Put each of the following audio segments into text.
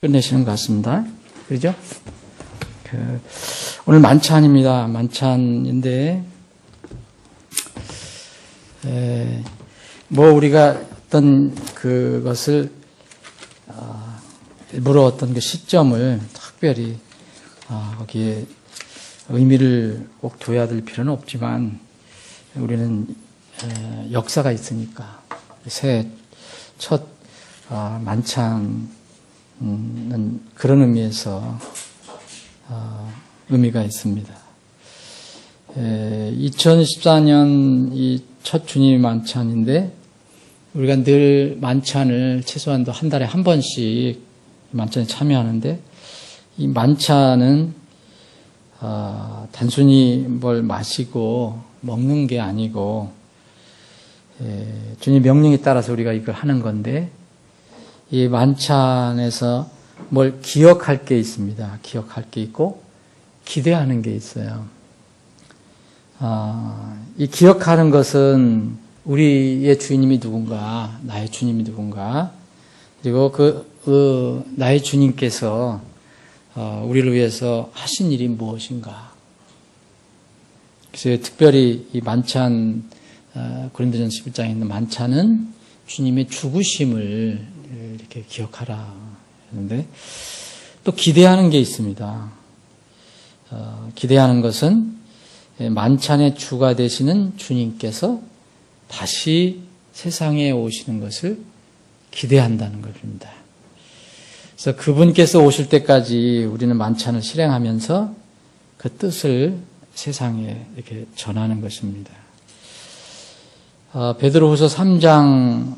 끝내시는 것 같습니다. 그죠? 오늘 만찬입니다. 만찬인데, 우리가 어떤 그것을, 일부러 어떤 그 시점을 특별히, 거기에 의미를 꼭 둬야 될 필요는 없지만, 우리는, 역사가 있으니까, 첫 만찬, 그런 의미에서 의미가 있습니다. 2014년 이 첫 주님의 만찬인데 우리가 늘 만찬을 최소한도 한 달에 한 번씩 만찬에 참여하는데 이 만찬은 단순히 뭘 마시고 먹는 게 아니고 주님 명령에 따라서 우리가 이걸 하는 건데 이 만찬에서 뭘 기억할 게 있습니다. 기억할 게 있고 기대하는 게 있어요. 이 기억하는 것은 우리의 주님이 누군가, 나의 주님이 누군가, 그리고 나의 주님께서 우리를 위해서 하신 일이 무엇인가. 그래서 특별히 이 만찬, 고린도전 11장에 있는 만찬은 주님의 죽으심을 이렇게 기억하라 하는데 또 기대하는 게 있습니다. 기대하는 것은 만찬의 주가 되시는 주님께서 다시 세상에 오시는 것을 기대한다는 것입니다. 그래서 그분께서 오실 때까지 우리는 만찬을 실행하면서 그 뜻을 세상에 이렇게 전하는 것입니다. 베드로후서 3장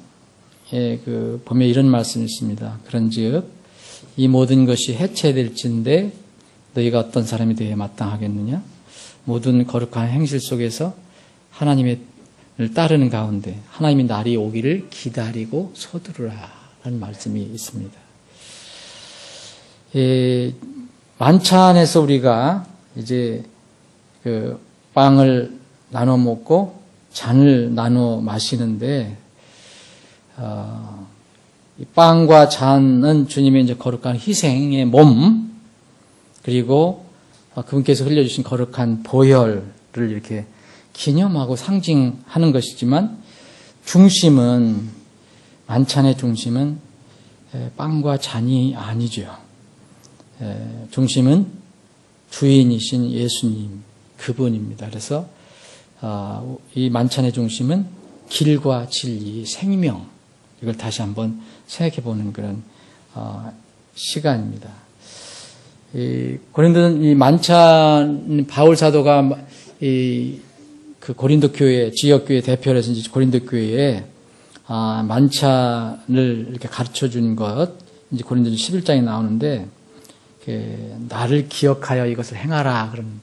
보면 이런 말씀이 있습니다. 그런즉 이 모든 것이 해체될진데 너희가 어떤 사람이 되어야 마땅하겠느냐? 모든 거룩한 행실 속에서 하나님을 따르는 가운데 하나님의 날이 오기를 기다리고 서두르라 라는 말씀이 있습니다. 만찬에서 우리가 이제 그 빵을 나눠 먹고 잔을 나눠 마시는데 이 빵과 잔은 주님의 이제 거룩한 희생의 몸, 그리고 그분께서 흘려주신 거룩한 보혈을 이렇게 기념하고 상징하는 것이지만 만찬의 중심은 빵과 잔이 아니죠. 중심은 주인이신 예수님, 그분입니다. 그래서 이 만찬의 중심은 길과 진리, 생명, 이걸 다시 한번 생각해 보는 그런 시간입니다. 고린도는 이 만찬, 바울 사도가 그 고린도 교회, 지역 교회 대표로 해서 이제 고린도 교회에 만찬을 이렇게 가르쳐 준 것, 이제 고린도전 11장에 나오는데, 나를 기억하여 이것을 행하라. 그런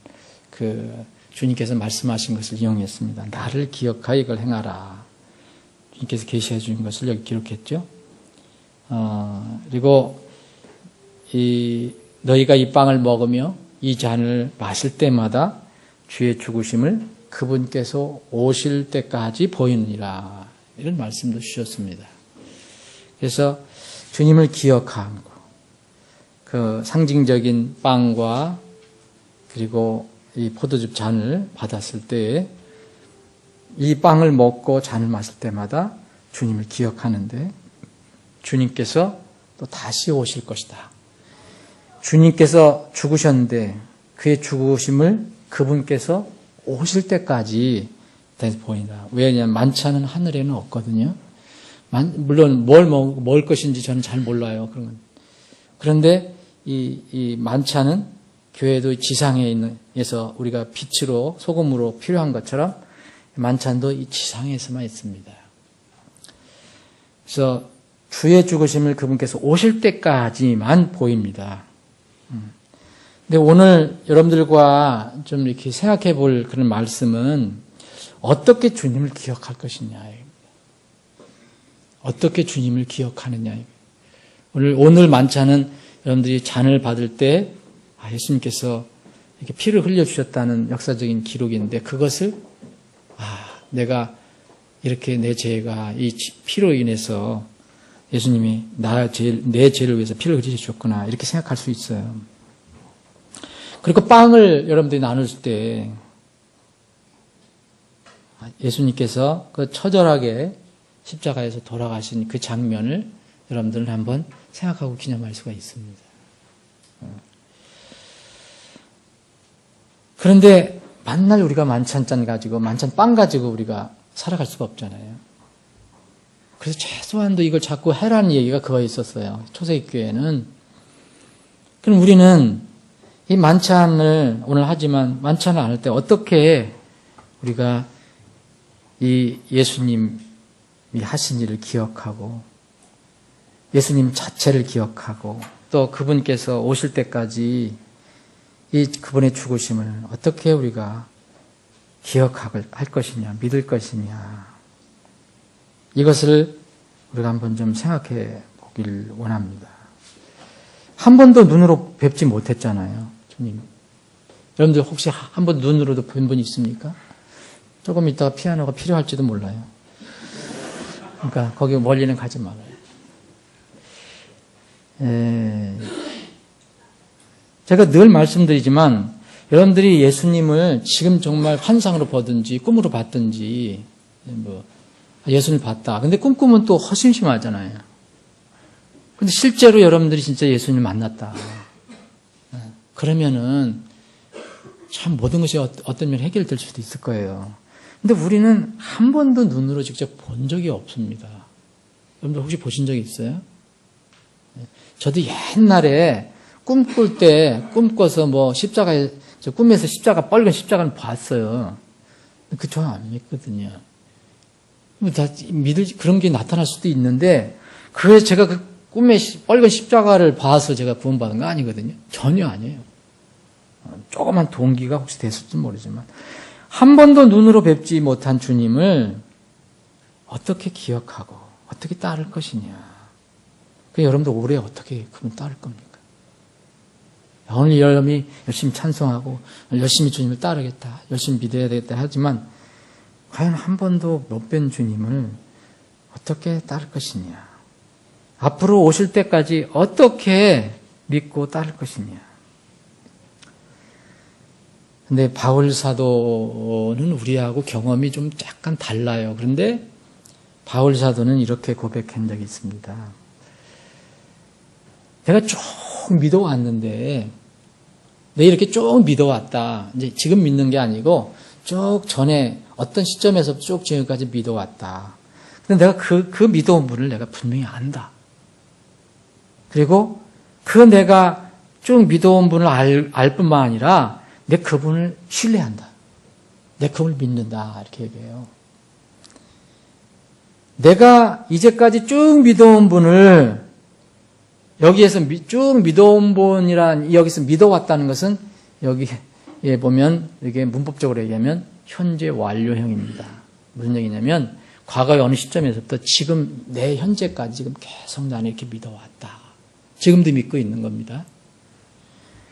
주님께서 말씀하신 것을 이용했습니다. 나를 기억하여 이걸 행하라. 주님께서 계시해 주신 것을 여기 기록했죠. 그리고 너희가 이 빵을 먹으며 이 잔을 마실 때마다 주의 죽으심을 그분께서 오실 때까지 보이느니라. 이런 말씀도 주셨습니다. 그래서 주님을 기억하고 그 상징적인 빵과 그리고 이 포도즙 잔을 받았을 때 이 빵을 먹고 잔을 마실 때마다 주님을 기억하는데 주님께서 또 다시 오실 것이다. 주님께서 죽으셨는데 그의 죽으심을 그분께서 오실 때까지 보인다. 왜냐하면 만찬은 하늘에는 없거든요. 물론 뭘 먹을 것인지 저는 잘 몰라요. 그런데 이 만찬은 교회도 지상에서 우리가 빛으로 소금으로 필요한 것처럼 만찬도 이 지상에서만 있습니다. 그래서 주의 죽으심을 그분께서 오실 때까지만 보입니다. 근데 오늘 여러분들과 좀 이렇게 생각해 볼 그런 말씀은 어떻게 주님을 기억할 것이냐. 어떻게 주님을 기억하느냐. 오늘 만찬은 여러분들이 잔을 받을 때 예수님께서 이렇게 피를 흘려주셨다는 역사적인 기록인데 그것을 내가 이렇게 내 죄가 이 피로 인해서 예수님이 내 죄를 위해서 피를 흘리셨구나 이렇게 생각할 수 있어요. 그리고 빵을 여러분들이 나눌 때 예수님께서 그 처절하게 십자가에서 돌아가신 그 장면을 여러분들은 한번 생각하고 기념할 수가 있습니다. 그런데 만날 우리가 만찬잔 가지고 만찬빵 가지고 우리가 살아갈 수가 없잖아요. 그래서 최소한도 이걸 자꾸 해라는 얘기가 그거에 있었어요. 초세기 교회는. 그럼 우리는 이 만찬을 오늘 하지만 만찬을 안 할 때 어떻게 우리가 이 예수님이 하신 일을 기억하고 예수님 자체를 기억하고 또 그분께서 오실 때까지 이 그분의 죽으심을 어떻게 우리가 기억할 것이냐, 믿을 것이냐. 이것을 우리가 한번 좀 생각해 보길 원합니다. 한 번도 눈으로 뵙지 못했잖아요, 주님. 여러분들 혹시 한 번 눈으로도 본 분 있습니까? 조금 있다가 피아노가 필요할지도 몰라요. 그러니까 거기 멀리는 가지 말아요. 제가 늘 말씀드리지만 여러분들이 예수님을 지금 정말 환상으로 보든지 꿈으로 봤든지 예수님을 봤다. 근데 꿈꾸면 또 허심심하잖아요. 근데 실제로 여러분들이 진짜 예수님을 만났다. 그러면은 참 모든 것이 어떤 면에 해결될 수도 있을 거예요. 근데 우리는 한 번도 눈으로 직접 본 적이 없습니다. 여러분들 혹시 보신 적이 있어요? 저도 옛날에 꿈꿀 때 꿈꿔서 십자가에 꿈에서 십자가 빨간 십자가는 봤어요. 그 저 안 믿거든요. 다 그런 게 나타날 수도 있는데 그게 제가 그 꿈에 빨간 십자가를 봐서 제가 구원받은 거 아니거든요. 전혀 아니에요. 조그만 동기가 혹시 됐을지 모르지만 한 번도 눈으로 뵙지 못한 주님을 어떻게 기억하고 어떻게 따를 것이냐. 여러분들 올해 어떻게 그분 따를 겁니까? 오늘 여러분이 열심히 찬송하고 열심히 주님을 따르겠다, 열심히 믿어야 되겠다 하지만 과연 한 번도 못 뵌 주님을 어떻게 따를 것이냐. 앞으로 오실 때까지 어떻게 믿고 따를 것이냐. 근데 바울 사도는 우리하고 경험이 좀 약간 달라요. 그런데 바울 사도는 이렇게 고백한 적이 있습니다. 내가 쭉 믿어왔는데, 내가 이렇게 쭉 믿어왔다. 이제 지금 믿는 게 아니고, 쭉 전에 어떤 시점에서 쭉 지금까지 믿어왔다. 근데 내가 그 믿어온 분을 내가 분명히 안다. 그리고 내가 쭉 믿어온 분을 알 뿐만 아니라, 내 그분을 신뢰한다. 내 그분을 믿는다. 이렇게 얘기해요. 내가 이제까지 쭉 믿어온 분을 여기에서 쭉 믿어온 분이란 여기서 믿어왔다는 것은 여기에 보면 이게 문법적으로 얘기하면 현재 완료형입니다. 무슨 얘기냐면 과거의 어느 시점에서부터 지금 내 현재까지 지금 계속 나는 이렇게 믿어왔다. 지금도 믿고 있는 겁니다.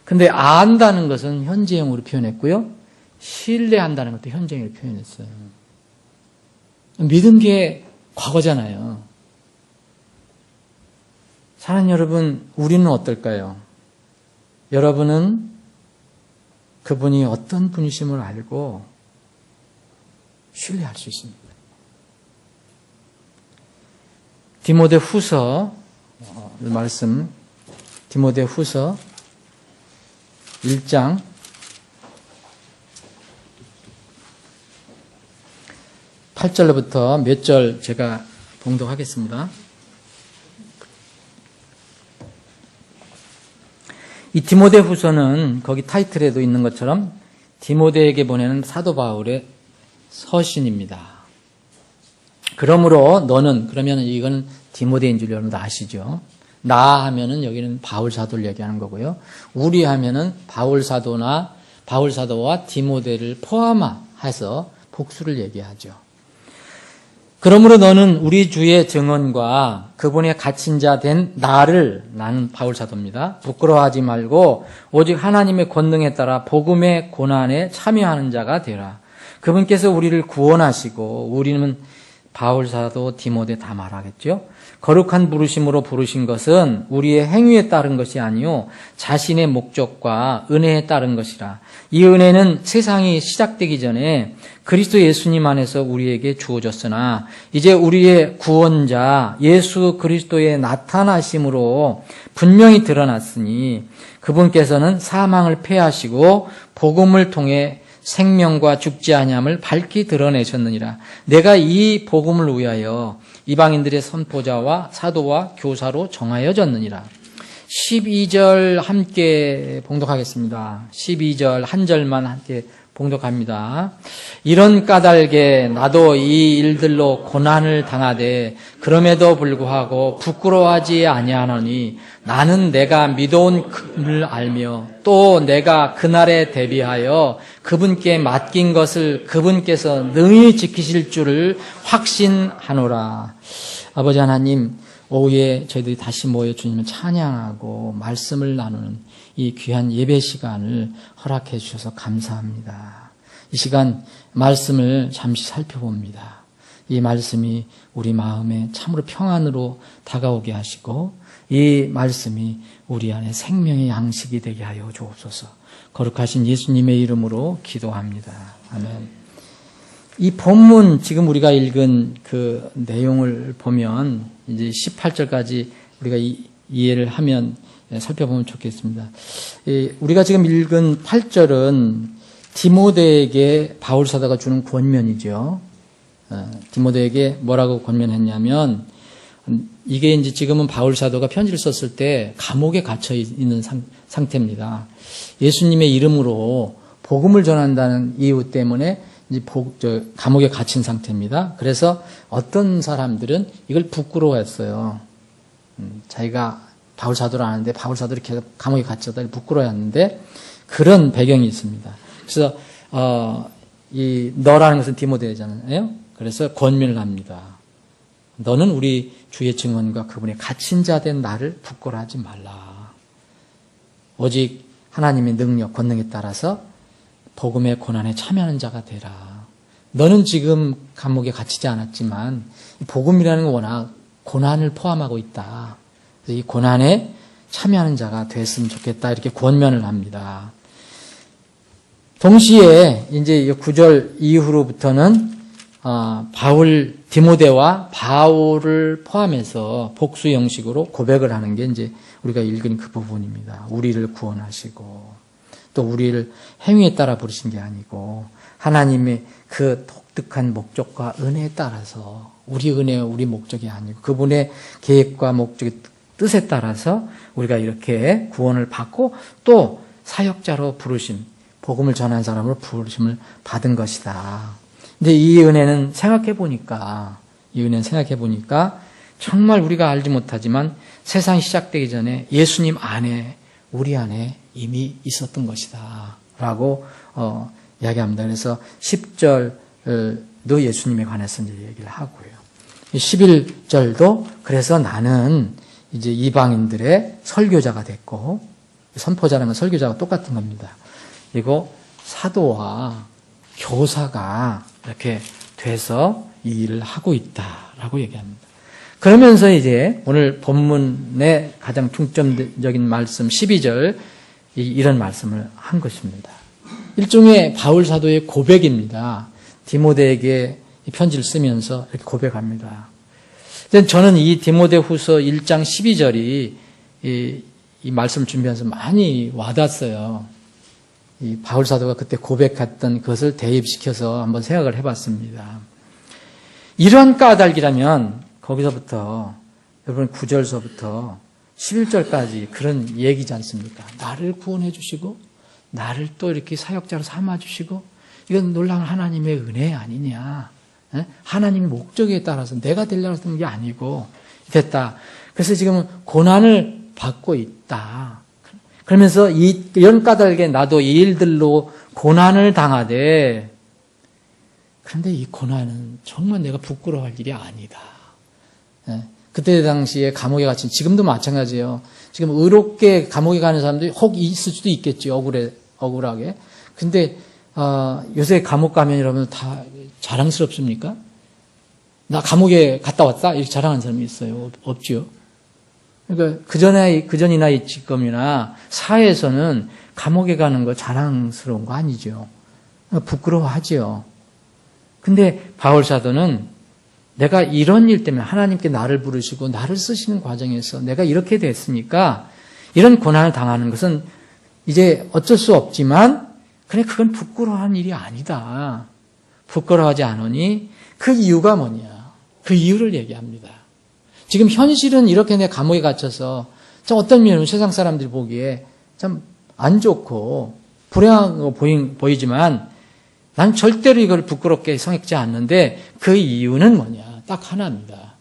근데 안다는 것은 현재형으로 표현했고요. 신뢰한다는 것도 현재형으로 표현했어요. 믿은 게 과거잖아요. 사랑하는 여러분, 우리는 어떨까요? 여러분은 그분이 어떤 분이심을 알고 신뢰할 수 있습니다. 디모데 후서 말씀, 디모데 후서 1장 8절부터 몇 절 제가 봉독하겠습니다. 이 디모데 후서는 거기 타이틀에도 있는 것처럼 디모데에게 보내는 사도 바울의 서신입니다. 그러므로 너는, 그러면 이건 디모데인 줄 여러분도 아시죠? 나 하면은 여기는 바울 사도를 얘기하는 거고요. 우리 하면은 바울 사도와 디모데를 포함해서 복수를 얘기하죠. 그러므로 너는 우리 주의 증언과 그분의 갇힌 자 된 나는 바울 사도입니다. 부끄러워하지 말고 오직 하나님의 권능에 따라 복음의 고난에 참여하는 자가 되라. 그분께서 우리를 구원하시고 우리는 바울 사도 디모데 다 말하겠죠. 거룩한 부르심으로 부르신 것은 우리의 행위에 따른 것이 아니요 자신의 목적과 은혜에 따른 것이라. 이 은혜는 세상이 시작되기 전에 그리스도 예수님 안에서 우리에게 주어졌으나 이제 우리의 구원자 예수 그리스도의 나타나심으로 분명히 드러났으니 그분께서는 사망을 패하시고 복음을 통해 생명과 죽지 아니함을 밝히 드러내셨느니라. 내가 이 복음을 위하여 이방인들의 선포자와 사도와 교사로 정하여졌느니라. 12절 함께 봉독하겠습니다. 12절 한 절만 함께 봉독합니다. 이런 까닭에 나도 이 일들로 고난을 당하되 그럼에도 불구하고 부끄러워하지 아니하노니 나는 내가 믿어온 그분을 알며 또 내가 그날에 대비하여 그분께 맡긴 것을 그분께서 능히 지키실 줄을 확신하노라. 아버지 하나님, 오후에 저희들이 다시 모여 주님을 찬양하고 말씀을 나누는 이 귀한 예배 시간을 허락해 주셔서 감사합니다. 이 시간 말씀을 잠시 살펴봅니다. 이 말씀이 우리 마음에 참으로 평안으로 다가오게 하시고 이 말씀이 우리 안에 생명의 양식이 되게 하여 주옵소서. 거룩하신 예수님의 이름으로 기도합니다. 아멘. 이 본문 지금 우리가 읽은 그 내용을 보면 이제 18절까지 우리가 이해를 하면 살펴보면 좋겠습니다. 우리가 지금 읽은 8절은 디모데에게 바울 사도가 주는 권면이죠. 디모데에게 뭐라고 권면했냐면 이게 이제 지금은 바울 사도가 편지를 썼을 때 감옥에 갇혀 있는 상태입니다. 예수님의 이름으로 복음을 전한다는 이유 때문에 이제 감옥에 갇힌 상태입니다. 그래서 어떤 사람들은 이걸 부끄러워했어요. 자기가 바울 사도를 아는데 바울 사도를 계속 감옥에 갇혔다 부끄러워했는데 그런 배경이 있습니다. 그래서 이 너라는 것은 디모데잖아요. 그래서 권면을 합니다. 너는 우리 주의 증언과 그분의 갇힌 자 된 나를 부끄러워하지 말라. 오직 하나님의 능력, 권능에 따라서 복음의 고난에 참여하는 자가 되라. 너는 지금 감옥에 갇히지 않았지만 복음이라는 건 워낙 고난을 포함하고 있다. 그래서 이 고난에 참여하는 자가 됐으면 좋겠다. 이렇게 권면을 합니다. 동시에 이제 9절 이후로부터는 디모데와 바울을 포함해서 복수 형식으로 고백을 하는 게 이제 우리가 읽은 그 부분입니다. 우리를 구원하시고 또 우리를 행위에 따라 부르신 게 아니고 하나님의 그 독특한 목적과 은혜에 따라서 우리 은혜와 우리 목적이 아니고 그분의 계획과 목적의 뜻에 따라서 우리가 이렇게 구원을 받고 또 사역자로 부르심, 복음을 전한 사람으로 부르심을 받은 것이다. 근데 이 은혜는 생각해 보니까 정말 우리가 알지 못하지만 세상이 시작되기 전에 예수님 안에 우리 안에 이미 있었던 것이다 라고 이야기합니다. 그래서 10절도 예수님에 관해서 이제 얘기를 하고요. 11절도 그래서 나는 이제 이방인들의 설교자가 됐고 선포자라면 설교자가 똑같은 겁니다. 그리고 사도와 교사가 이렇게 돼서 이 일을 하고 있다라고 얘기합니다. 그러면서 이제 오늘 본문의 가장 중점적인 말씀 12절 이런 말씀을 한 것입니다. 일종의 바울 사도의 고백입니다. 디모데에게 이 편지를 쓰면서 이렇게 고백합니다. 저는 이 디모데후서 1장 12절이 이 말씀을 준비하면서 많이 와닿았어요. 이 바울 사도가 그때 고백했던 것을 대입시켜서 한번 생각을 해봤습니다. 이러한 까닭이라면 거기서부터 여러분 9절서부터 11절까지 그런 얘기지 않습니까? 나를 구원해 주시고 나를 또 이렇게 사역자로 삼아 주시고 이건 놀라운 하나님의 은혜 아니냐. 하나님의 목적에 따라서 내가 되려고 했던 게 아니고 됐다. 그래서 지금 고난을 받고 있다. 그러면서 이런 까닭에 나도 이 일들로 고난을 당하되 그런데 이 고난은 정말 내가 부끄러워할 일이 아니다. 그때 당시에 감옥에 갇힌 지금도 마찬가지예요. 지금 의롭게 감옥에 가는 사람들이 혹 있을 수도 있겠지. 억울하게. 근데 요새 감옥 가면 여러분 다 자랑스럽습니까? 나 감옥에 갔다 왔다? 이렇게 자랑하는 사람이 있어요? 없지요? 그러니까 그전이나 지금이나 사회에서는 감옥에 가는 거 자랑스러운 거 아니죠. 부끄러워하지요. 근데 바울 사도는 내가 이런 일 때문에 하나님께 나를 부르시고 나를 쓰시는 과정에서 내가 이렇게 됐으니까 이런 고난을 당하는 것은 이제 어쩔 수 없지만 그래 그건 부끄러워하는 일이 아니다. 부끄러워하지 않으니 그 이유가 뭐냐. 그 이유를 얘기합니다. 지금 현실은 이렇게 내 감옥에 갇혀서 좀 어떤 면은 세상 사람들이 보기에 참 안 좋고 불행한 거 보이지만 난 절대로 이걸 부끄럽게 생각지 않는데 그 이유는 뭐냐. 딱 하나입니다.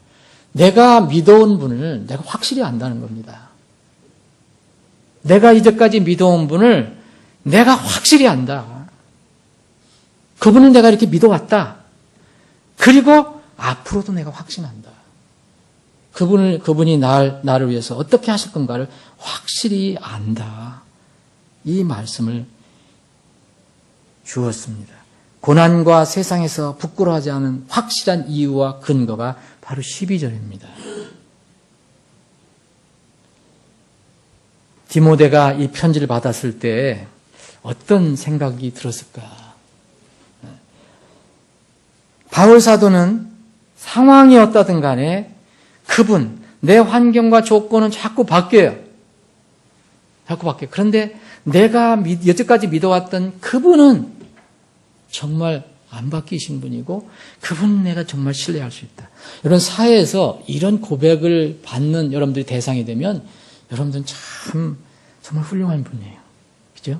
내가 믿어온 분을 내가 확실히 안다는 겁니다. 내가 이제까지 믿어온 분을 내가 확실히 안다. 그분은 내가 이렇게 믿어왔다. 그리고 앞으로도 내가 확신한다. 그분이 나를 위해서 어떻게 하실 건가를 확실히 안다. 이 말씀을 주었습니다. 고난과 세상에서 부끄러워하지 않은 확실한 이유와 근거가 바로 12절입니다. 디모데가 이 편지를 받았을 때 어떤 생각이 들었을까? 바울 사도는 상황이 어떠든 간에 그분, 내 환경과 조건은 자꾸 바뀌어요. 자꾸 바뀌어요. 그런데 내가 여태까지 믿어왔던 그분은 정말 안 바뀌신 분이고 그분은 내가 정말 신뢰할 수 있다. 여러분 사회에서 이런 고백을 받는 여러분들이 대상이 되면 여러분들은 참 정말 훌륭한 분이에요. 그죠?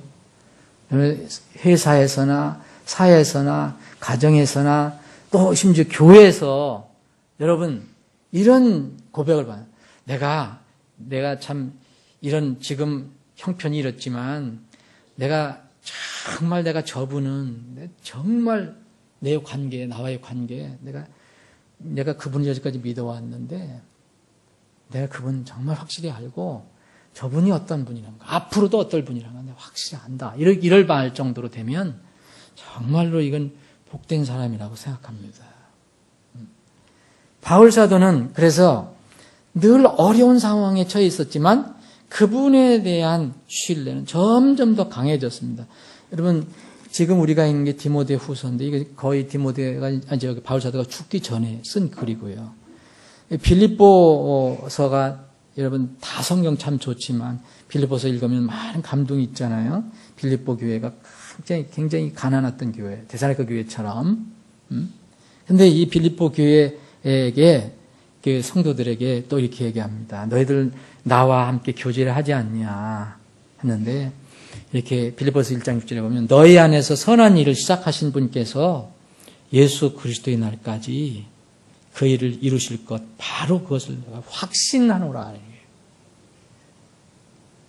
회사에서나 사회에서나 가정에서나 또 심지어 교회에서 여러분 이런 고백을 받아요. 내가 참 이런 지금 형편이 이렇지만 내가 저분은 정말 내 관계, 나와의 관계, 내가 그분을 여기까지 믿어왔는데 내가 그분 정말 확실히 알고 저분이 어떤 분이란가, 앞으로도 어떤 분이란가 내가 확실히 안다. 이럴 말 정도로 되면 정말로 이건 복된 사람이라고 생각합니다. 바울 사도는 그래서 늘 어려운 상황에 처해 있었지만 그분에 대한 신뢰는 점점 더 강해졌습니다. 여러분 지금 우리가 있는 게 디모데 후서인데 이게 거의 바울 사도가 죽기 전에 쓴 글이고요. 빌립보서가 여러분 다 성경 참 좋지만 빌립보서 읽으면 많은 감동이 있잖아요. 빌립보 교회가 굉장히 가난했던 교회, 데살로니가 교회처럼. 근데 이 빌립보 교회에게 그 성도들에게 또 이렇게 얘기합니다. 너희들 나와 함께 교제를 하지 않냐 했는데 이렇게 빌립보서 1장 6절에 보면 너희 안에서 선한 일을 시작하신 분께서 예수 그리스도의 날까지 그 일을 이루실 것 바로 그것을 내가 확신하노라.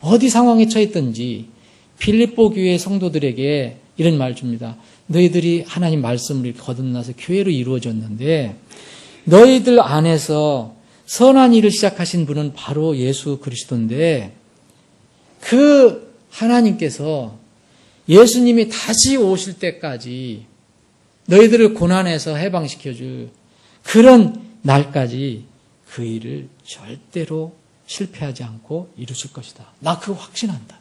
어디 상황에 처했든지 빌립보 교회 성도들에게 이런 말을 줍니다. 너희들이 하나님 말씀을 거듭나서 교회로 이루어졌는데 너희들 안에서 선한 일을 시작하신 분은 바로 예수 그리스도인데 그 하나님께서 예수님이 다시 오실 때까지 너희들을 고난에서 해방시켜줄 그런 날까지 그 일을 절대로 실패하지 않고 이루실 것이다. 나 그거 확신한다.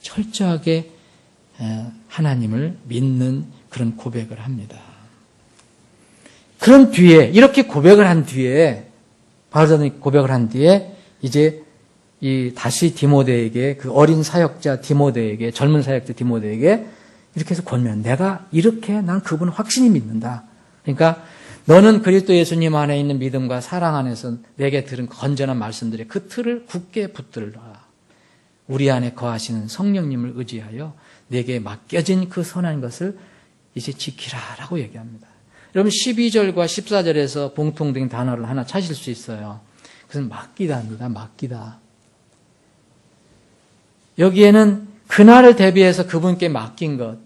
철저하게 하나님을 믿는 그런 고백을 합니다. 그런 뒤에 이렇게 고백을 한 뒤에 바울사도는 고백을 한 뒤에 이제 다시 디모데에게 그 어린 사역자 디모데에게 젊은 사역자 디모데에게 이렇게 해서 권면 내가 이렇게 난 그분을 확신히 믿는다. 그러니까 너는 그리스도 예수님 안에 있는 믿음과 사랑 안에서 내게 들은 건전한 말씀들의 그 틀을 굳게 붙들라. 우리 안에 거하시는 성령님을 의지하여 내게 맡겨진 그 선한 것을 이제 지키라라고 얘기합니다. 여러분 12절과 14절에서 공통된 단어를 하나 찾을 수 있어요. 그것은 맡기다입니다. 맡기다. 여기에는 그날을 대비해서 그분께 맡긴 것.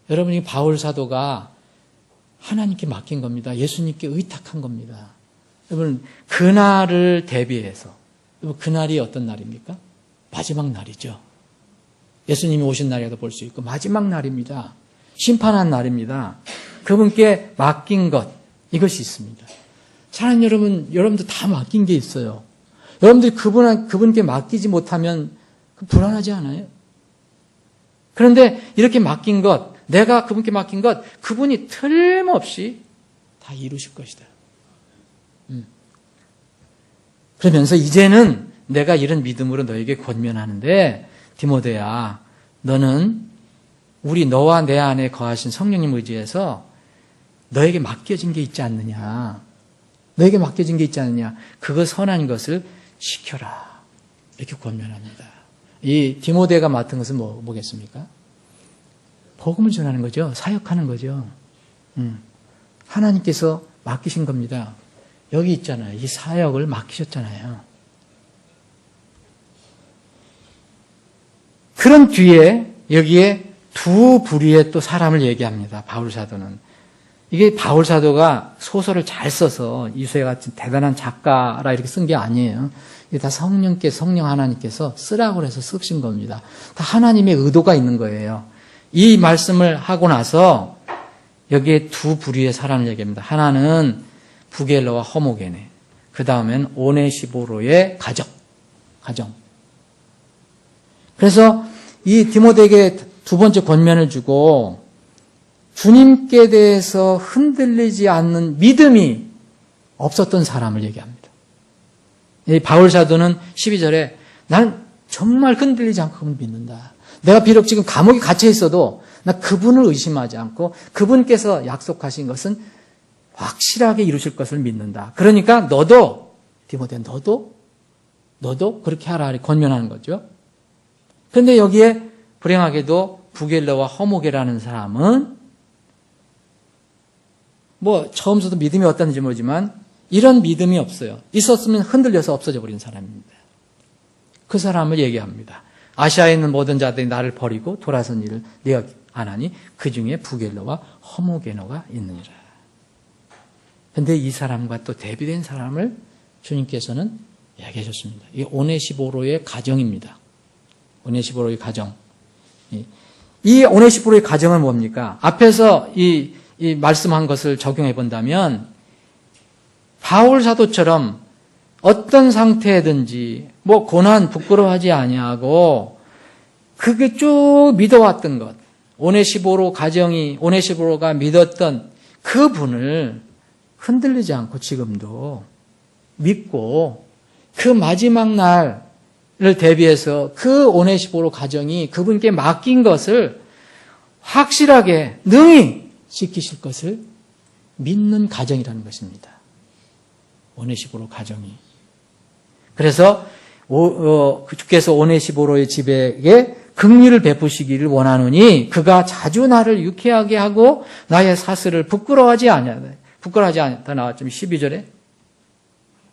여러분이 바울 사도가 하나님께 맡긴 겁니다. 예수님께 의탁한 겁니다. 여러분 그날을 대비해서 여러분 그날이 어떤 날입니까? 마지막 날이죠. 예수님이 오신 날이라도 볼 수 있고 마지막 날입니다. 심판한 날입니다. 그분께 맡긴 것 이것이 있습니다. 사랑하는 여러분, 여러분들 다 맡긴 게 있어요. 여러분들이 그분께 맡기지 못하면 불안하지 않아요? 그런데 이렇게 맡긴 것, 내가 그분께 맡긴 것, 그분이 틀림없이 다 이루실 것이다. 그러면서 이제는 내가 이런 믿음으로 너에게 권면하는데, 디모데야, 너는 우리 너와 내 안에 거하신 성령님 의지해서 너에게 맡겨진 게 있지 않느냐. 너에게 맡겨진 게 있지 않느냐. 그거 선한 것을 지켜라. 이렇게 권면합니다. 이 디모데가 맡은 것은 뭐겠습니까? 복음을 전하는 거죠. 사역하는 거죠. 하나님께서 맡기신 겁니다. 여기 있잖아요. 이 사역을 맡기셨잖아요. 그런 뒤에 여기에 두 부류의 또 사람을 얘기합니다. 바울 사도는. 이게 바울 사도가 소설을 잘 써서 이수야 같은 대단한 작가라 이렇게 쓴 게 아니에요. 이게 다 성령 하나님께서 쓰라고 해서 쓰신 겁니다. 다 하나님의 의도가 있는 거예요. 이 말씀을 하고 나서 여기에 두 부류의 사람을 얘기합니다. 하나는 부겔러와 허모게네. 그 다음엔 오네시보로의 가정. 그래서 이 디모데에게 두 번째 권면을 주고 주님께 대해서 흔들리지 않는 믿음이 없었던 사람을 얘기합니다. 이 바울 사도는 12절에 나는 정말 흔들리지 않고 그분을 믿는다. 내가 비록 지금 감옥에 갇혀 있어도 나 그분을 의심하지 않고 그분께서 약속하신 것은 확실하게 이루실 것을 믿는다. 그러니까 너도 디모데 너도 그렇게 하라 권면하는 거죠. 그런데 여기에 불행하게도 부겔러와 허모게라는 사람은 처음부터 믿음이 어떤지 모르지만 이런 믿음이 없어요. 있었으면 흔들려서 없어져 버린 사람입니다. 그 사람을 얘기합니다. 아시아에 있는 모든 자들이 나를 버리고 돌아선 일을 내가 안 하니 그 중에 부겔러와 허모게너가 있느니라. 그런데 이 사람과 또 대비된 사람을 주님께서는 얘기해 줬습니다. 이게 오네시보로의 가정입니다. 오네시보로의 가정. 이 오네시보로의 가정은 뭡니까? 앞에서 이 말씀한 것을 적용해 본다면 바울 사도처럼 어떤 상태든지 고난 부끄러워하지 아니하고 그게 쭉 믿어왔던 것, 오네시보로가 믿었던 그분을 흔들리지 않고 지금도 믿고 그 마지막 날을 대비해서 그 오네시보로 가정이 그분께 맡긴 것을 확실하게 능히 지키실 것을 믿는 가정이라는 것입니다. 오네시보로 가정이. 그래서 주께서 오네시보로의 집에게 긍휼을 베푸시기를 원하노니 그가 자주 나를 유쾌하게 하고 나의 사슬을 부끄러워하지 않다 나왔죠. 12절에.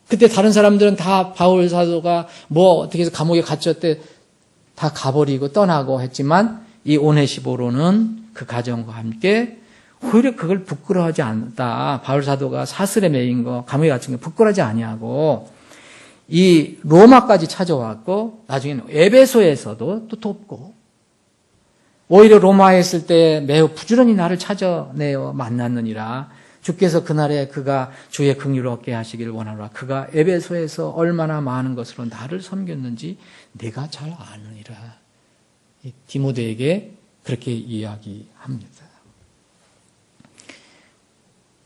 그때 다른 사람들은 다 바울 사도가 어떻게 해서 감옥에 갇혔대 다 가버리고 떠나고 했지만 이 오네시보로는 그 가정과 함께 오히려 그걸 부끄러워하지 않다. 바울 사도가 사슬에 매인 거, 감옥에 갇힌 거 부끄러워하지 아니하고 이 로마까지 찾아왔고 나중에는 에베소에서도 또 돕고 오히려 로마에 있을 때 매우 부지런히 나를 찾아내어 만났느니라. 주께서 그날에 그가 주의 긍휼을 얻게 하시기를 원하노라. 그가 에베소에서 얼마나 많은 것으로 나를 섬겼는지 내가 잘 아느니라. 디모데에게 그렇게 이야기합니다.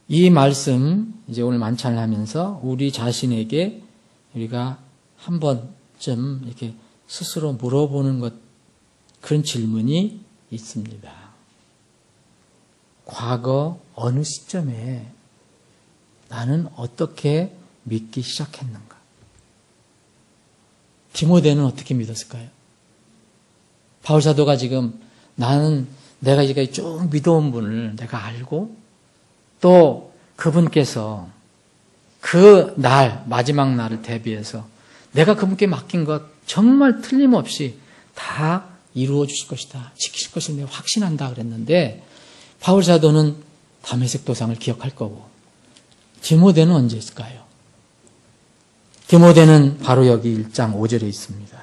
이 말씀 이제 오늘 만찬을 하면서 우리 자신에게 우리가 한 번쯤 이렇게 스스로 물어보는 그런 질문이 있습니다. 과거 어느 시점에 나는 어떻게 믿기 시작했는가? 디모데는 어떻게 믿었을까요? 바울 사도가 지금 내가 이제 쭉 믿어온 분을 내가 알고 또 그분께서 그 마지막 날을 대비해서 내가 그분께 맡긴 것 정말 틀림없이 다 이루어 주실 것이다. 지키실 것을 내가 확신한다 그랬는데 바울 사도는 다메섹 도상을 기억할 거고 디모데는 언제 있을까요? 디모데는 바로 여기 1장 5절에 있습니다.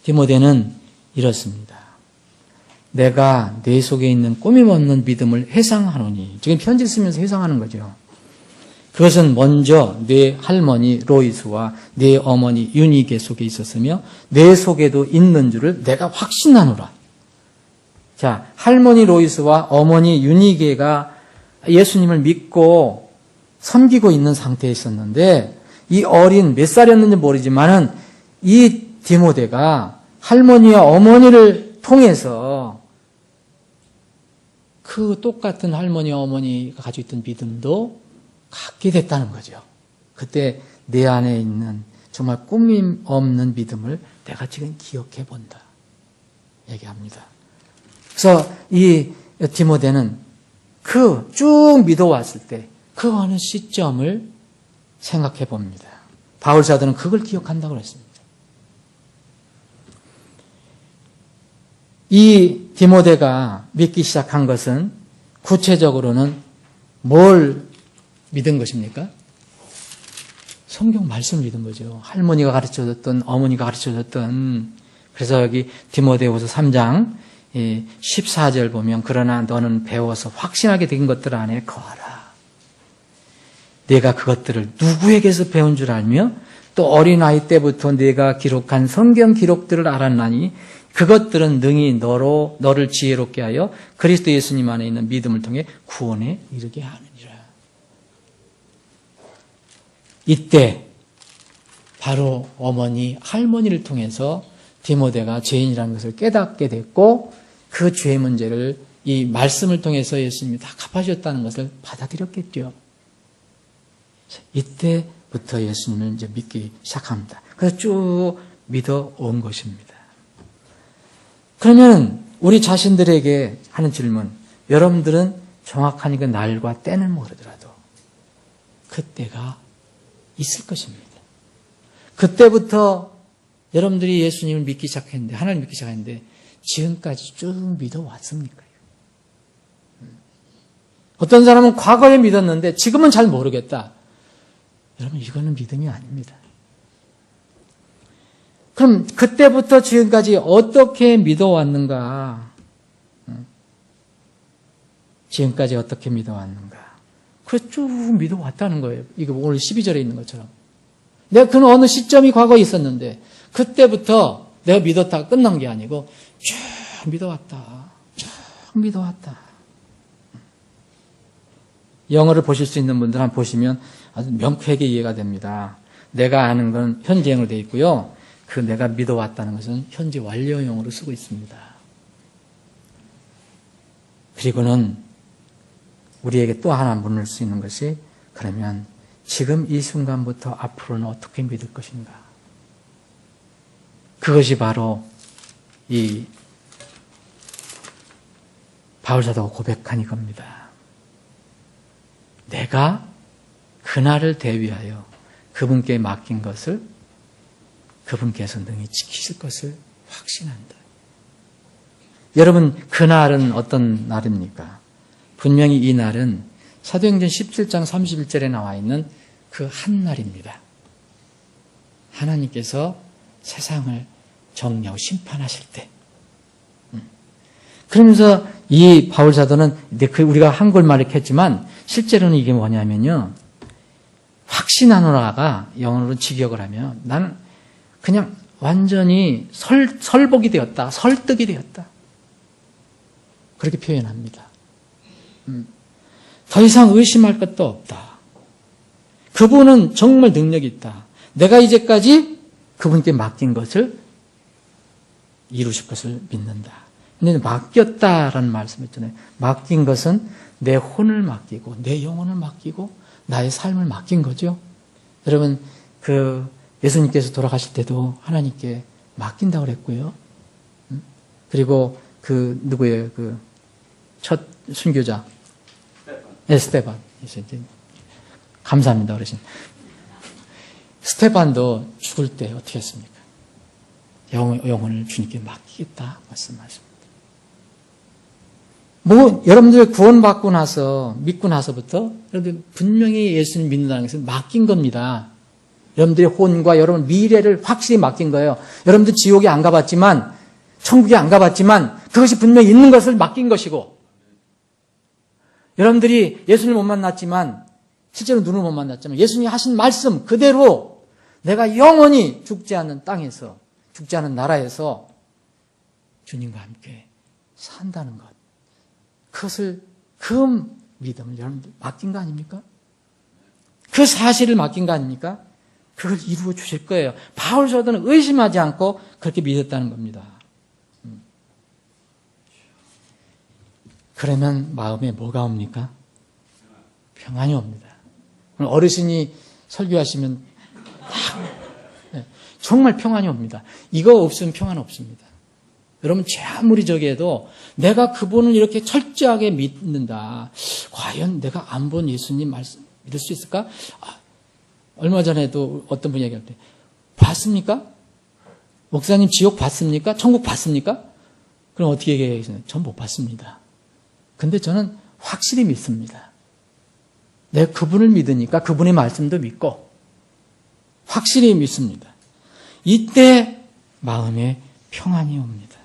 디모데는 이렇습니다. 내가 내 속에 있는 꾸밈없는 믿음을 회상하노니 지금 편지 쓰면서 회상하는 거죠. 그것은 먼저 내 할머니 로이스와 내 어머니 유니게 속에 있었으며 내 속에도 있는 줄을 내가 확신하노라. 자, 할머니 로이스와 어머니 유니게가 예수님을 믿고 섬기고 있는 상태에 있었는데 이 어린 몇 살이었는지 모르지만은 이 디모데가 할머니와 어머니를 통해서 그 똑같은 할머니와 어머니가 가지고 있던 믿음도 갖게 됐다는 거죠. 그때 내 안에 있는 정말 꾸밈 없는 믿음을 내가 지금 기억해 본다. 얘기합니다. 그래서 이 디모데는 그 쭉 믿어왔을 때 그 어느 시점을 생각해 봅니다. 바울 사도는 그걸 기억한다고 그랬습니다. 이 디모데가 믿기 시작한 것은 구체적으로는 뭘 믿은 것입니까? 성경 말씀을 믿은 거죠. 할머니가 가르쳐줬던, 어머니가 가르쳐줬던. 그래서 여기 디모데후서 3장 14절 보면 그러나 너는 배워서 확신하게 된 것들 안에 거하라. 내가 그것들을 누구에게서 배운 줄 알며 또 어린아이 때부터 내가 기록한 성경 기록들을 알았나니 그것들은 능히 너를 지혜롭게 하여 그리스도 예수님 안에 있는 믿음을 통해 구원에 이르게 하느니라. 이때 바로 어머니, 할머니를 통해서 디모데가 죄인이라는 것을 깨닫게 됐고 그 죄의 문제를 이 말씀을 통해서 예수님이 다 갚아주셨다는 것을 받아들였겠죠. 이때부터 예수님을 이제 믿기 시작합니다. 그래서 쭉 믿어온 것입니다. 그러면 우리 자신들에게 하는 질문, 여러분들은 정확한 그 날과 때는 모르더라도 그때가 있을 것입니다. 그때부터 여러분들이 예수님을 믿기 시작했는데, 하나님 믿기 시작했는데 지금까지 쭉 믿어왔습니까? 어떤 사람은 과거에 믿었는데 지금은 잘 모르겠다. 여러분, 이거는 믿음이 아닙니다. 그럼 그때부터 지금까지 어떻게 믿어왔는가? 지금까지 어떻게 믿어왔는가? 그래서 쭉 믿어왔다는 거예요. 이거 오늘 12절에 있는 것처럼. 내가 그 어느 시점이 과거에 있었는데 그때부터 내가 믿었다가 끝난 게 아니고 쭉 믿어왔다. 쭉 믿어왔다. 영어를 보실 수 있는 분들 한번 보시면 아주 명쾌하게 이해가 됩니다. 내가 아는 건 현재형으로 되어 있고요. 그 내가 믿어왔다는 것은 현재 완료형으로 쓰고 있습니다. 그리고는 우리에게 또 하나 물을 수 있는 것이 그러면 지금 이 순간부터 앞으로는 어떻게 믿을 것인가? 그것이 바로 이 바울사도가 고백한 이겁니다. 내가 그날을 대비하여 그분께 맡긴 것을 그분께서 능히 지키실 것을 확신한다. 여러분, 그날은 어떤 날입니까? 분명히 이 날은 사도행전 17장 31절에 나와 있는 그 한 날입니다. 하나님께서 세상을 정리하고 심판하실 때. 그러면서 이 바울사도는 우리가 한글말을 이렇게 했지만 실제로는 이게 뭐냐면요. 확신하노라가 영어로는 직역을 하면 나는 그냥 완전히 설복이 되었다. 설득이 되었다. 그렇게 표현합니다. 더 이상 의심할 것도 없다. 그분은 정말 능력이 있다. 내가 이제까지 그분께 맡긴 것을 이루실 것을 믿는다. 근데 맡겼다라는 말씀했잖아요. 맡긴 것은 내 혼을 맡기고 내 영혼을 맡기고 나의 삶을 맡긴 거죠. 여러분, 예수님께서 돌아가실 때도 하나님께 맡긴다고 그랬고요. 그리고 누구예요? 첫 순교자. 스테반. 감사합니다. 그러신. 스테반도 죽을 때 어떻게 했습니까? 영혼을 주님께 맡기겠다 말씀하십니다. 여러분들 구원받고 나서, 믿고 나서부터 여러분들 분명히 예수님 믿는다는 것은 맡긴 겁니다. 여러분들의 혼과 여러분 미래를 확실히 맡긴 거예요. 여러분들 지옥에 안 가봤지만, 천국에 안 가봤지만 그것이 분명히 있는 것을 맡긴 것이고, 여러분들이 예수님을 못 만났지만 실제로 눈으로 못 만났지만 예수님이 하신 말씀 그대로 내가 영원히 죽지 않는 땅에서, 죽지 않는 나라에서 주님과 함께 산다는 것. 그것을, 그 믿음을 여러분들 맡긴 거 아닙니까? 그 사실을 맡긴 거 아닙니까? 그걸 이루어 주실 거예요. 바울 사도는 의심하지 않고 그렇게 믿었다는 겁니다. 그러면 마음에 뭐가 옵니까? 평안이 옵니다. 어르신이 설교하시면 정말 평안이 옵니다. 이거 없으면 평안 없습니다. 여러분 제 아무리 저기해도 내가 그분을 이렇게 철저하게 믿는다. 과연 내가 안 본 예수님 말씀 믿을 수 있을까? 얼마 전에도 어떤 분이 얘기할 때 봤습니까? 목사님 지옥 봤습니까? 천국 봤습니까? 그럼 어떻게 얘기하겠어요? 전 못 봤습니다. 근데 저는 확실히 믿습니다. 내가 그분을 믿으니까 그분의 말씀도 믿고 확실히 믿습니다. 이때 마음에 평안이 옵니다.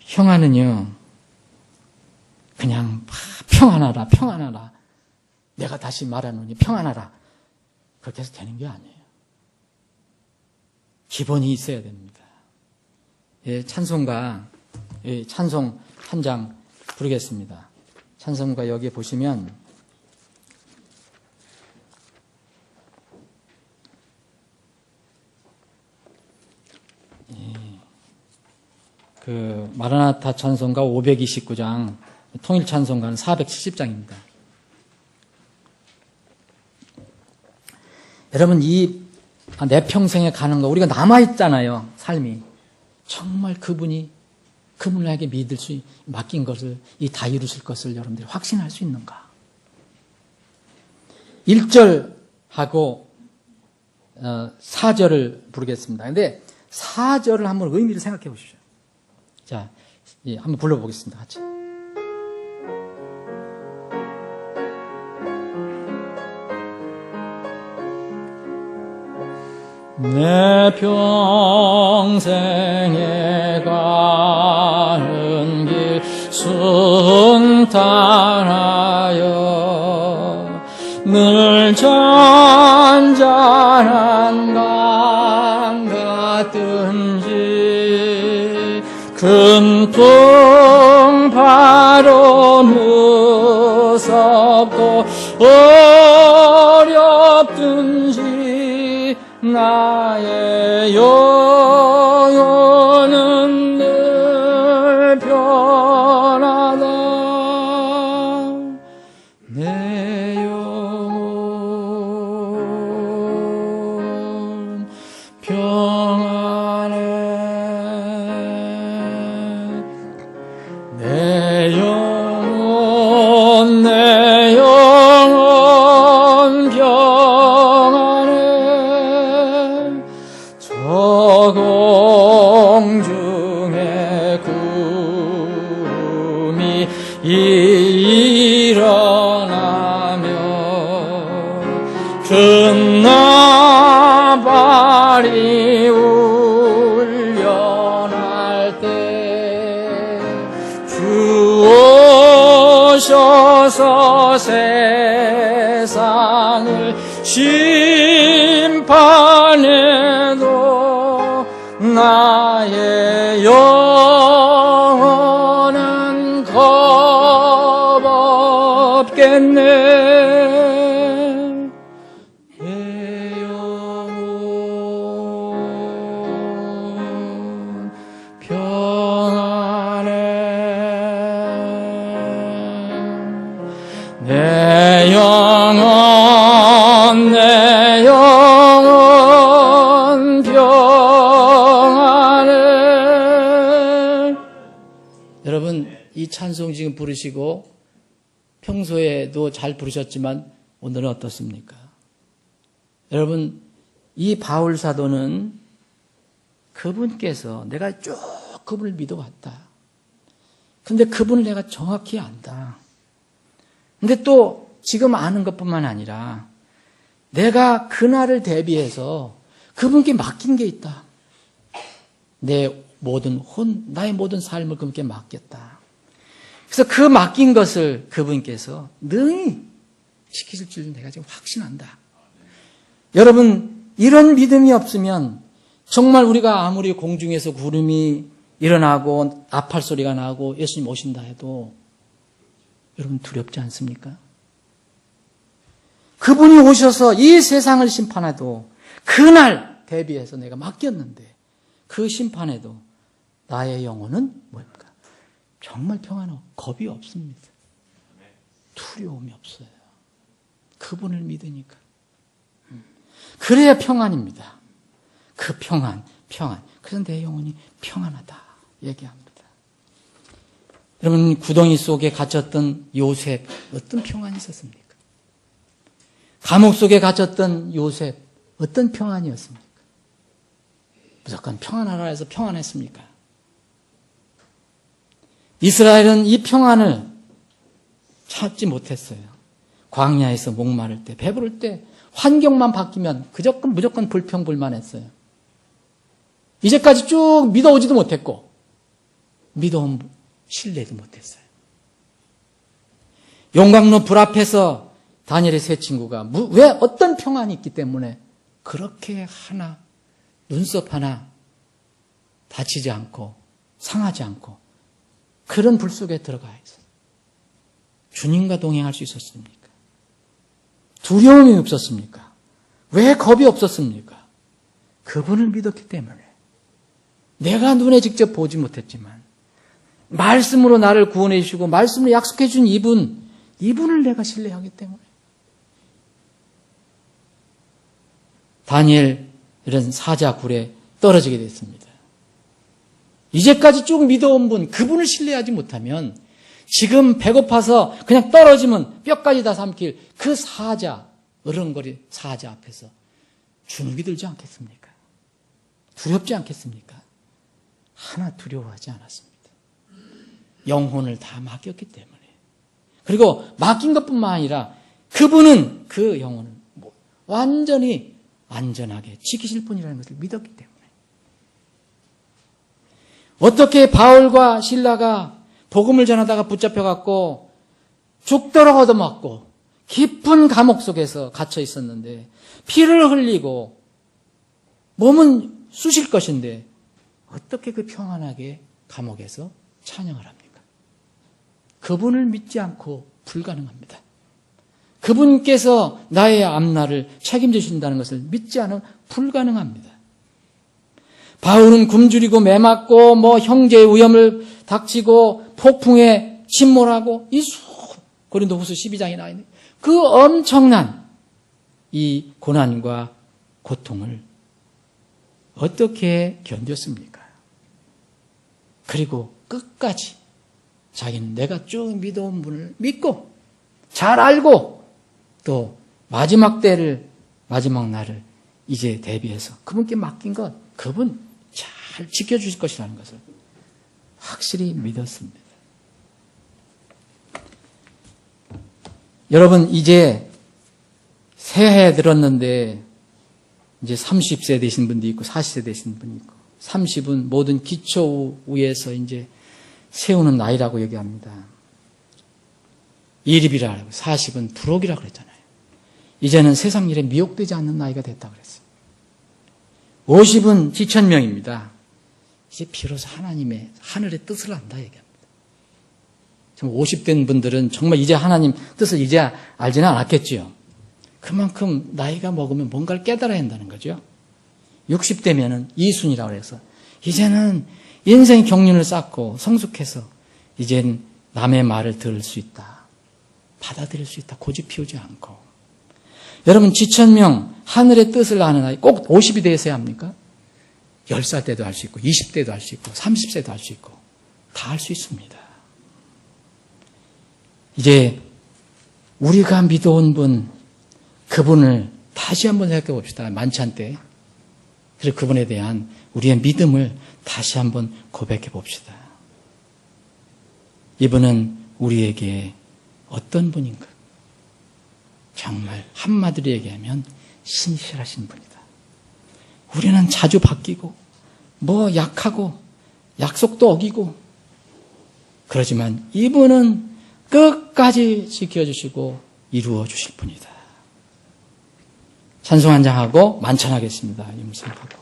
평안은요, 그냥 평안하라, 평안하라. 내가 다시 말하노니 평안하라. 그렇게 해서 되는 게 아니에요. 기본이 있어야 됩니다. 예, 찬송가, 예, 찬송 한 장 부르겠습니다. 찬송가 여기 보시면 그 마라나타 찬송가 529장, 통일 찬송가는 470장입니다. 여러분 내 평생에 가는 거 우리가 남아있잖아요. 삶이. 정말 그분에게 믿을 수 맡긴 것을 다 이루실 것을 여러분들이 확신할 수 있는가? 1절하고 4절을 부르겠습니다. 근데 4절을 한번 의미를 생각해 보십시오. 자, 한번 불러보겠습니다. 같이. 내 평생에 가는 길 순탄하여 늘 잔잔한 강 같든지 금통 바로 무섭고 어렵든지 나의 영혼은 늘 편하다. 내 영혼 평안해. 내 영혼 평안해. 저 공중에 구름이 일어나며 큰 나발이 울려날 때 주 오셔서 세상을 심판해도 나의 영혼은 겁없겠네. 내 영혼 평안해. 내 영혼 평안해. 여러분 이 찬송 지금 부르시고 평소에도 잘 부르셨지만 오늘은 어떻습니까? 여러분 이 바울 사도는 그분께서 내가 쭉 그분을 믿어왔다. 근데 그분을 내가 정확히 안다. 근데 또 지금 아는 것뿐만 아니라 내가 그날을 대비해서 그분께 맡긴 게 있다. 나의 모든 삶을 그분께 맡겼다. 그래서 그 맡긴 것을 그분께서 능히 지키실 줄 내가 지금 확신한다. 여러분, 이런 믿음이 없으면 정말 우리가 아무리 공중에서 구름이 일어나고 나팔 소리가 나고 예수님 오신다 해도 여러분 두렵지 않습니까? 그분이 오셔서 이 세상을 심판해도 그날 대비해서 내가 맡겼는데 그 심판에도 나의 영혼은 뭡니까? 정말 평안하고 겁이 없습니다. 두려움이 없어요. 그분을 믿으니까. 그래야 평안입니다. 그 평안. 그래서 내 영혼이 평안하다 얘기합니다. 여러분, 구덩이 속에 갇혔던 요셉 어떤 평안이 있었습니까? 감옥 속에 갇혔던 요셉 어떤 평안이었습니까? 무조건 평안하라 해서 평안했습니까? 이스라엘은 이 평안을 찾지 못했어요. 광야에서 목마를 때, 배부를 때, 환경만 바뀌면 무조건 불평불만했어요. 이제까지 쭉 믿어오지도 못했고, 믿어온 신뢰도 못했어요. 용광로 불 앞에서 다니엘의 세 친구가 왜 어떤 평안이 있기 때문에 그렇게 하나, 눈썹 하나 다치지 않고 상하지 않고 그런 불 속에 들어가 있어요. 주님과 동행할 수 있었습니까? 두려움이 없었습니까? 왜 겁이 없었습니까? 그분을 믿었기 때문에. 내가 눈에 직접 보지 못했지만 말씀으로 나를 구원해 주시고 말씀으로 약속해 준 이분을 내가 신뢰하기 때문에. 다니엘은 사자굴에 떨어지게 됐습니다. 이제까지 쭉 믿어온 분, 그분을 신뢰하지 못하면 지금 배고파서 그냥 떨어지면 뼈까지 다 삼킬 그 사자, 어른거리 사자 앞에서 주눅이 들지 않겠습니까? 두렵지 않겠습니까? 하나 두려워하지 않았습니다. 영혼을 다 맡겼기 때문에. 그리고 맡긴 것뿐만 아니라 그분은 그 영혼을 완전히 안전하게 지키실 분이라는 것을 믿었기 때문에. 어떻게 바울과 실라가 복음을 전하다가 붙잡혀갖고 죽도록 얻어맞고 깊은 감옥 속에서 갇혀 있었는데 피를 흘리고 몸은 쑤실 것인데 어떻게 그 평안하게 감옥에서 찬양을 합니까? 그분을 믿지 않고 불가능합니다. 그분께서 나의 앞날을 책임져 주신다는 것을 믿지 않으면 불가능합니다. 바울은 굶주리고 매맞고 형제의 위험을 닥치고 폭풍에 침몰하고 고린도후서 12장에 나와 있는 그 엄청난 이 고난과 고통을 어떻게 견뎠습니까? 그리고 끝까지 자기는 내가 쭉 믿어온 분을 믿고 잘 알고 또 마지막 날을 이제 대비해서 그분께 맡긴 것, 그분 잘 지켜주실 것이라는 것을 확실히 믿었습니다. 여러분, 이제 새해 들었는데 이제 30세 되신 분도 있고 40세 되신 분이 있고 30은 모든 기초 위에서 이제 세우는 나이라고 얘기합니다. 이립이라고 40은 부록이라고 그랬잖아요. 이제는 세상 일에 미혹되지 않는 나이가 됐다고 그랬어요. 50은 지천명입니다. 이제 비로소 하나님의 하늘의 뜻을 안다 얘기합니다. 정말 50된 분들은 정말 이제 하나님 뜻을 이제 알지는 않았겠지요. 그만큼 나이가 먹으면 뭔가를 깨달아야 한다는 거죠. 60대면은 이순이라고 해서 이제는 인생 경륜을 쌓고 성숙해서 이젠 남의 말을 들을 수 있다. 받아들일 수 있다. 고집 피우지 않고. 여러분, 지천명, 하늘의 뜻을 아는 아이 꼭 50이 되어야 합니까? 10살 때도 할 수 있고 20대도 할 수 있고 30세도 할 수 있고 다 할 수 있습니다. 이제 우리가 믿어온 분, 그분을 다시 한번 생각해 봅시다. 만찬 때. 그리고 그분에 대한 우리의 믿음을 다시 한번 고백해 봅시다. 이분은 우리에게 어떤 분인가? 정말 한마디로 얘기하면 신실하신 분이다. 우리는 자주 바뀌고 약하고 약속도 어기고 그러지만 이분은 끝까지 지켜주시고 이루어 주실 분이다. 찬송 한 장 하고 만찬하겠습니다. 임성하고.